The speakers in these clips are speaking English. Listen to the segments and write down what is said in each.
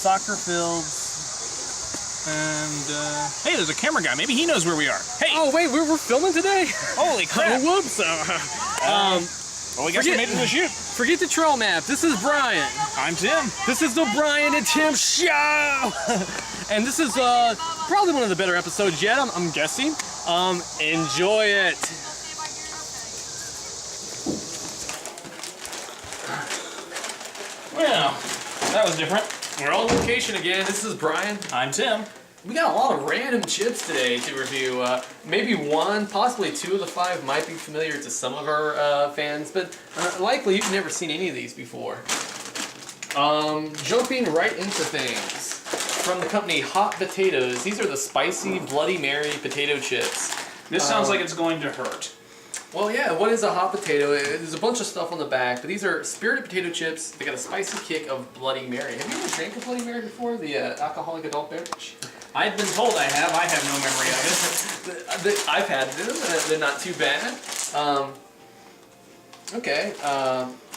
soccer fields. And, hey, there's a camera guy. Maybe he knows where we are. Hey! Oh, wait, we're filming today? Holy crap! Oh, whoops. Well, we guess we made it to the shoot. Forget the trail map. This is Brian. I'm Tim. This is the Brian and Tim Show. And this is probably one of the better episodes yet, I'm guessing. Enjoy it. Well, that was different. We're on location again. This is Brian. I'm Tim. We got a lot of random chips today to review. Maybe one, possibly two of the five might be familiar to some of our fans, but likely you've never seen any of these before. Jumping right into things. From the company Hot Potatoes, these are the spicy Bloody Mary potato chips. This sounds like it's going to hurt. Well, yeah, what is a hot potato? There's a bunch of stuff on the back, but these are spirited potato chips. They got a spicy kick of Bloody Mary. Have you ever drank a Bloody Mary before? The alcoholic adult beverage? I've been told I have. I have no memory of it. I've had them. They're not too bad. Okay.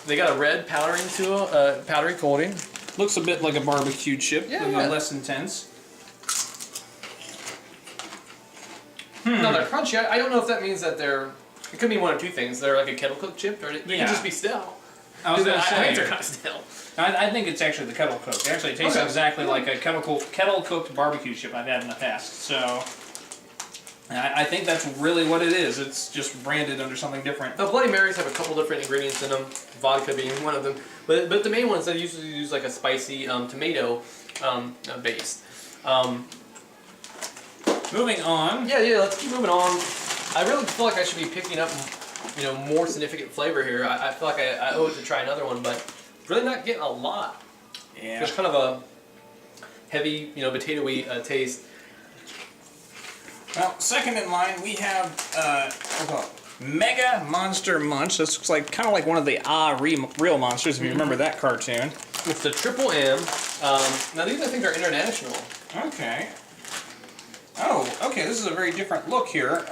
They got a red powdery coating. Looks a bit like a barbecue chip, yeah, but less intense. No, they're crunchy. I don't know if that means that they're... It could mean one of two things. They're like a kettle cooked chip, or they can just be stale. I was going to say, I think they're kind of stale. I think it's actually the kettle cooked. It actually tastes exactly like a kettle cooked barbecue chip I've had in the past. So I think that's really what it is. It's just branded under something different. The Bloody Marys have a couple different ingredients in them, vodka being one of them. But the main ones, they usually use like a spicy tomato based. Moving on. Yeah, let's keep moving on. I really feel like I should be picking up, more significant flavor here. I feel like I owe it to try another one, but really not getting a lot. Yeah. There's kind of a heavy, potato-y taste. Well, second in line we have Mega Monster Munch. This looks like kind of like one of the Real Monsters, if you remember that cartoon. It's the Triple M. Now these I think are international. Okay. Oh, okay. This is a very different look here.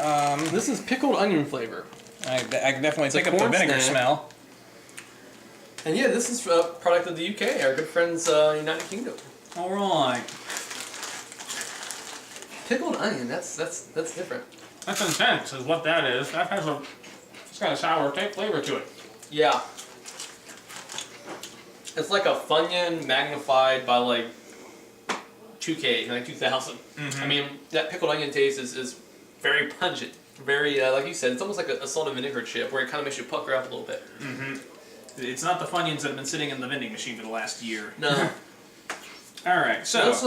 This is pickled onion flavor. I can definitely pick up the vinegar smell. And yeah, this is a product of the UK, our good friends United Kingdom. All right. Pickled onion, that's different. That's intense, is what that is. That has it's got a sour flavor to it. Yeah. It's like a Funyun magnified by like 2K, like 2000. Mm-hmm. I mean, that pickled onion taste is very pungent. Very, like you said, it's almost like a salt and vinegar chip where it kind of makes you pucker up a little bit. Mm-hmm. It's not the Funyuns that have been sitting in the vending machine for the last year. No. All right, so... That's,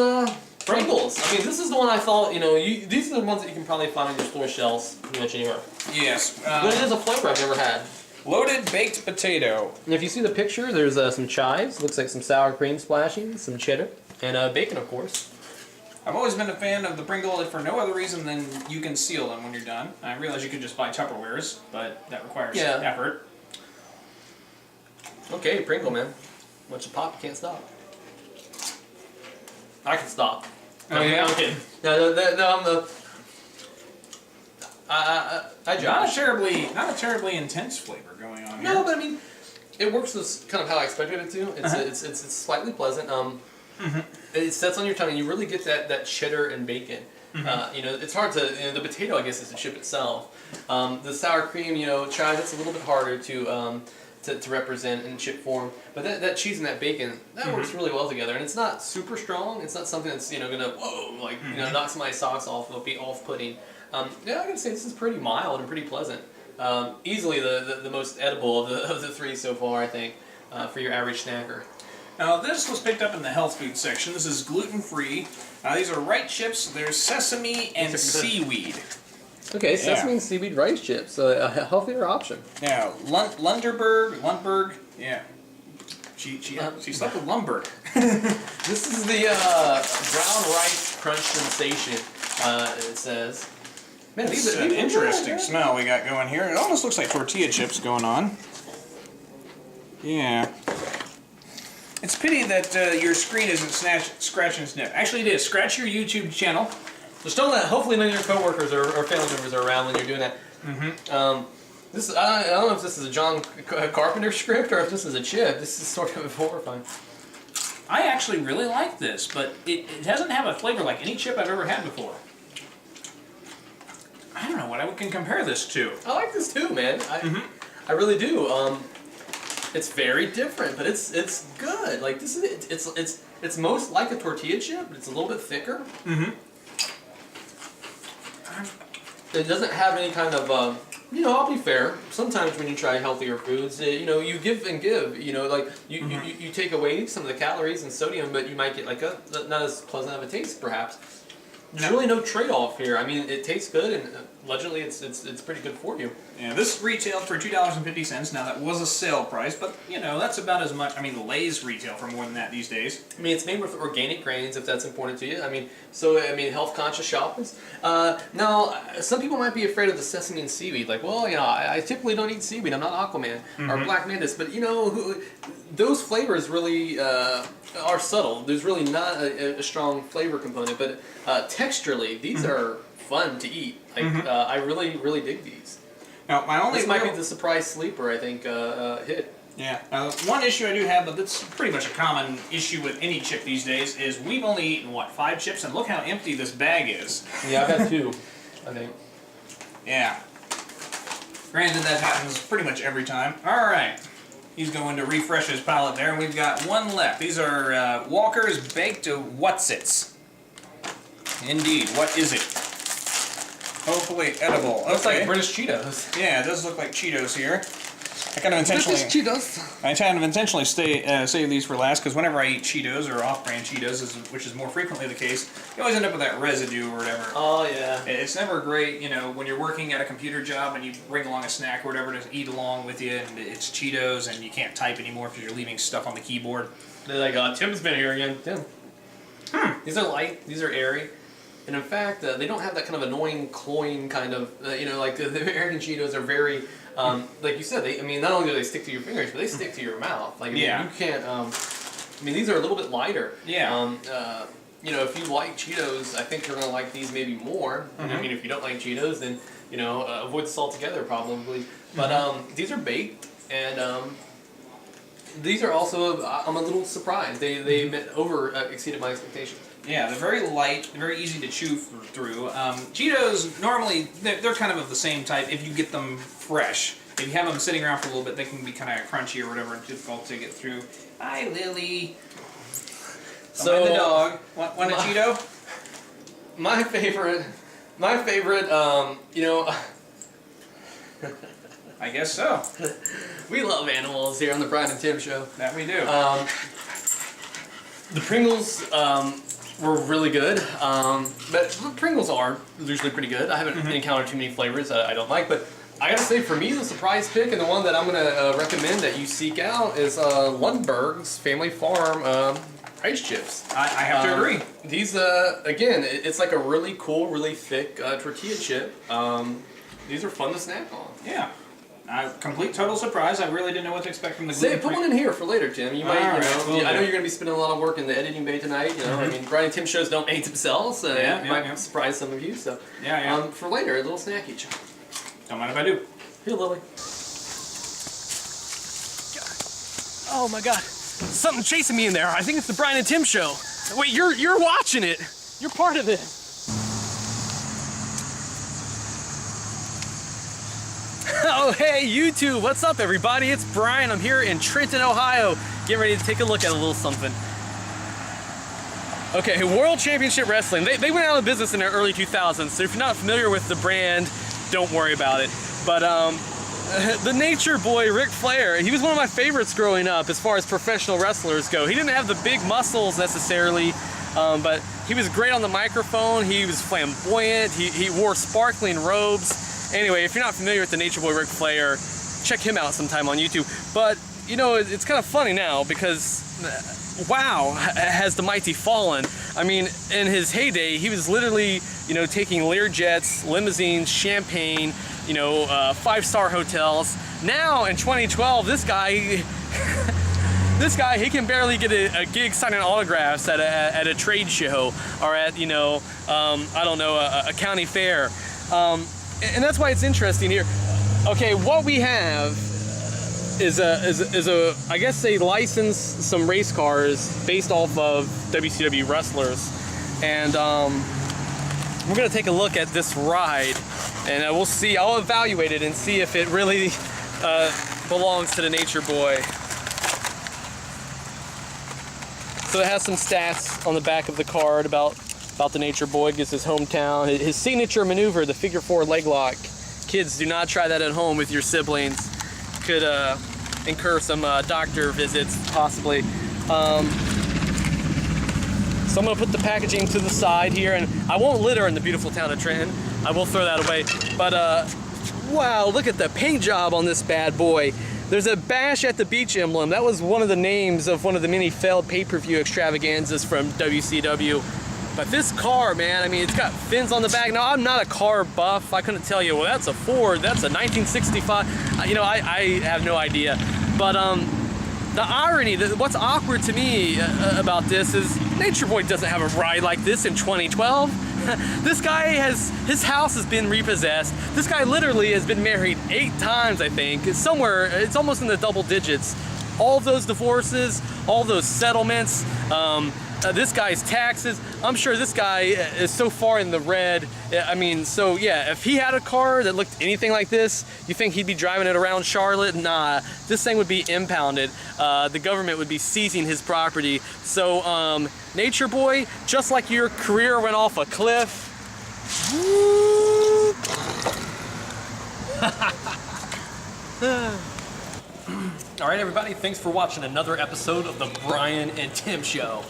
Pringles. I mean, this is the one I thought, these are the ones that you can probably find on your store shelves pretty much anywhere. Yes. But it is a flavor I've never had. Loaded baked potato. And if you see the picture, there's some chives. Looks like some sour cream splashing, some cheddar, and bacon, of course. I've always been a fan of the Pringle for no other reason than you can seal them when you're done. I realize you can just buy Tupperwares, but that requires effort. Okay, Pringle, man. Once you pop, you can't stop. I can stop. Oh, yeah? I'm kidding. No, I'm the... I judge. Not a terribly intense flavor going on here. No, but I mean, it works as kind of how I expected it to. It's slightly pleasant. It sets on your tongue, and you really get that cheddar and bacon. It's hard to. The potato, I guess, is the chip itself. The sour cream, chives, it's a little bit harder to represent in chip form. But that cheese and that bacon, that works really well together. And it's not super strong. It's not something that's gonna knock somebody's socks off. It'll be off-putting. I gotta say this is pretty mild and pretty pleasant. Easily the most edible of the three so far, I think, for your average snacker. Now this was picked up in the health food section. This is gluten-free. These are rice chips. There's sesame and seaweed. Okay, sesame and seaweed rice chips, a healthier option. Now Lundberg. Yeah. She slept with Lundberg. This is the brown rice crunch sensation. It says. Man, these are an interesting smell we got going here. It almost looks like tortilla chips going on. Yeah. It's a pity that your screen isn't scratch and sniff. Actually, it is. Scratch your YouTube channel. Just don't let. Hopefully, none of your coworkers or family members are around when you're doing that. This I don't know if this is a John Carpenter script or if this is a chip. This is sort of horrifying. I actually really like this, but it doesn't have a flavor like any chip I've ever had before. I don't know what I can compare this to. I like this too, man. I really do. It's very different, but it's good. Like this is it's most like a tortilla chip, but it's a little bit thicker. It doesn't have any kind of you know, I'll be fair. Sometimes when you try healthier foods, you know, you give and give. You know, like you take away some of the calories and sodium, but you might get like a not as pleasant of a taste, perhaps. There's really no trade-off here. I mean, it tastes good, and allegedly it's pretty good for you. Yeah, this retailed for $2.50. Now that was a sale price, but you know that's about as much. I mean, the Lay's retail for more than that these days. I mean, it's made with organic grains, if that's important to you. I mean, health-conscious shoppers. Now, some people might be afraid of the sesame and seaweed. Like, well, you know, I typically don't eat seaweed. I'm not Aquaman or Black Mantis, but you know, those flavors really are subtle. There's really not a strong flavor component, but texturally, these are fun to eat. Like, I really dig these. Now, my only This might be the surprise sleeper, I think, hit. Yeah. One issue I do have, but that's pretty much a common issue with any chip these days, is we've only eaten, what, 5 chips? And look how empty this bag is. Yeah, I've had 2, I think. Yeah. Granted, that happens pretty much every time. Alright. He's going to refresh his palate there, and we've got one left. These are Walker's Baked Whatsits. Indeed. What is it? Hopefully edible. Looks okay. like British Cheetos. Yeah, it does look like Cheetos here. I kind of intentionally save these for last, because whenever I eat Cheetos or off-brand Cheetos, which is more frequently the case, you always end up with that residue or whatever. Oh yeah. It's never great, you know, when you're working at a computer job and you bring along a snack or whatever to eat along with you, and it's Cheetos, and you can't type anymore because you're leaving stuff on the keyboard. They're like, Tim's been here again. Tim. These are light. These are airy. And in fact, they don't have that kind of annoying, cloying kind of, you know, like the American Cheetos are very, like you said, I mean, not only do they stick to your fingers, but they stick to your mouth. Like, I mean, you can't, I mean, these are a little bit lighter. Yeah. You know, if you like Cheetos, I think you're going to like these maybe more. I mean, if you don't like Cheetos, then, you know, avoid this altogether probably. But these are baked, and these are also, I'm a little surprised. They exceeded my expectations. Yeah, they're very light, very easy to chew through. Cheetos, normally, they're kind of the same type if you get them fresh. If you have them sitting around for a little bit, they can be kind of crunchy or whatever and difficult to get through. Hi, Lily. So, the dog. Want a Cheeto? My favorite, you know... I guess so. We love animals here on the Brian and Tim Show. That we do. The Pringles were really good, but Pringles are usually pretty good. I haven't encountered too many flavors that I don't like, but I gotta say, for me, the surprise pick and the one that I'm gonna recommend that you seek out is Lundberg's Family Farm ice chips. I have to agree. These, again, it's like a really cool, really thick tortilla chip. These are fun to snack on. Yeah. Complete total surprise. I really didn't know what to expect from the Put one in here for later, Tim. You might, I know you're going to be spending a lot of work in the editing bay tonight. You know, I mean, Brian and Tim shows don't make themselves. It might surprise some of you. So, for later, a little snack each. Don't mind if I do. Here, Lily. Oh my God, something chasing me in there. I think it's the Brian and Tim show. Wait, you're watching it. You're part of it. Oh, hey, YouTube. What's up, everybody? It's Brian. I'm here in Trenton, Ohio, getting ready to take a look at a little something. Okay, World Championship Wrestling. They went out of business in the early 2000s, so if you're not familiar with the brand, don't worry about it. But the nature boy, Ric Flair, he was one of my favorites growing up as far as professional wrestlers go. He didn't have the big muscles necessarily, but he was great on the microphone. He was flamboyant. He wore sparkling robes. Anyway, if you're not familiar with the Nature Boy Ric Flair, check him out sometime on YouTube. But, you know, it's kind of funny now because, wow, has the mighty fallen. I mean, in his heyday, he was literally, you know, taking Learjets, limousines, champagne, you know, 5-star hotels. Now, in 2012, this guy, he can barely get a gig signing autographs at a trade show or at, you know, I don't know, a county fair. And that's why it's interesting here. Okay, what we have is a I guess they license some race cars based off of WCW wrestlers, and we're gonna take a look at this ride, and we'll see. I'll evaluate it and see if it really belongs to the Nature Boy. So it has some stats on the back of the card about the Nature Boy. Gives his hometown, his signature maneuver, the figure 4 leg lock. Kids, do not try that at home with your siblings. Could incur some doctor visits, possibly. So I'm gonna put the packaging to the side here, and I won't litter in the beautiful town of Trenton. I will throw that away. But wow, look at the paint job on this bad boy. There's a Bash at the Beach emblem. That was one of the names of one of the many failed pay-per-view extravaganzas from WCW. But this car, man, I mean, it's got fins on the back. Now, I'm not a car buff. I couldn't tell you, well, that's a Ford, that's a 1965. You know, I have no idea. But the irony, what's awkward to me about this is Nature Boy doesn't have a ride like this in 2012. This guy his house has been repossessed. This guy literally has been married 8 times, I think. It's somewhere, it's almost in the double digits. All of those divorces, all those settlements, this guy's taxes. I'm sure this guy is so far in the red. I mean, so yeah, if he had a car that looked anything like this, you think he'd be driving it around Charlotte? Nah, this thing would be impounded. The government would be seizing his property. So, Nature Boy, just like your career went off a cliff. All right, everybody, thanks for watching another episode of the Brian and Tim Show.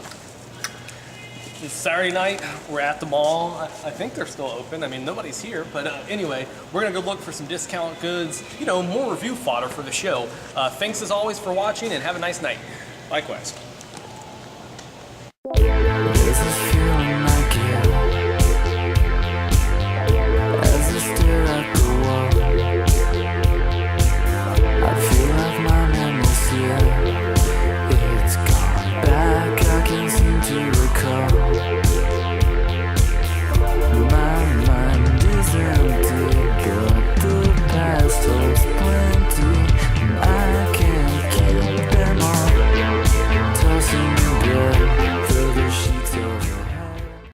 It's Saturday night, we're at the mall. I think they're still open. I mean, nobody's here, but anyway, we're gonna go look for some discount goods, you know, more review fodder for the show. Thanks as always for watching, and have a nice night. Likewise.